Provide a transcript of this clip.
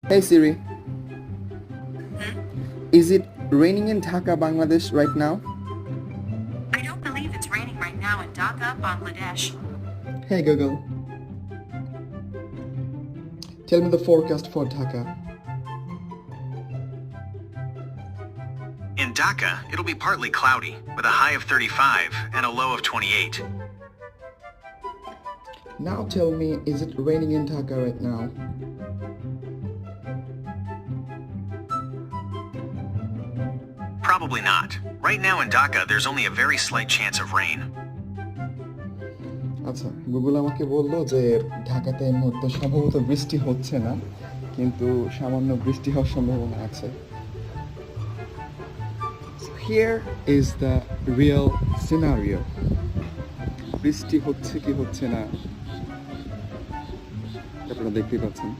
Hey Siri, Hmm? is it raining in Dhaka, Bangladesh right now? I don't believe it's raining right now in Dhaka, Bangladesh. Hey Google, tell me the forecast for Dhaka. In Dhaka, it'll be partly cloudy, with a high of 35 and a low of 28. Now tell me, is it raining in Dhaka right now? Probably not. Right now in Dhaka, there's only a very slight chance of rain. আচ্ছা, Google আমাকে বললো যে ঢাকাতে এই মুহূর্তে সম্ভবত বৃষ্টি হচ্ছে না, কিন্তু সামান্য বৃষ্টি হওয়ার সম্ভাবনা আছে। Here is the real scenario. বৃষ্টি হচ্ছে কি হচ্ছে না আপনারা দেখতেই পাচ্ছেন।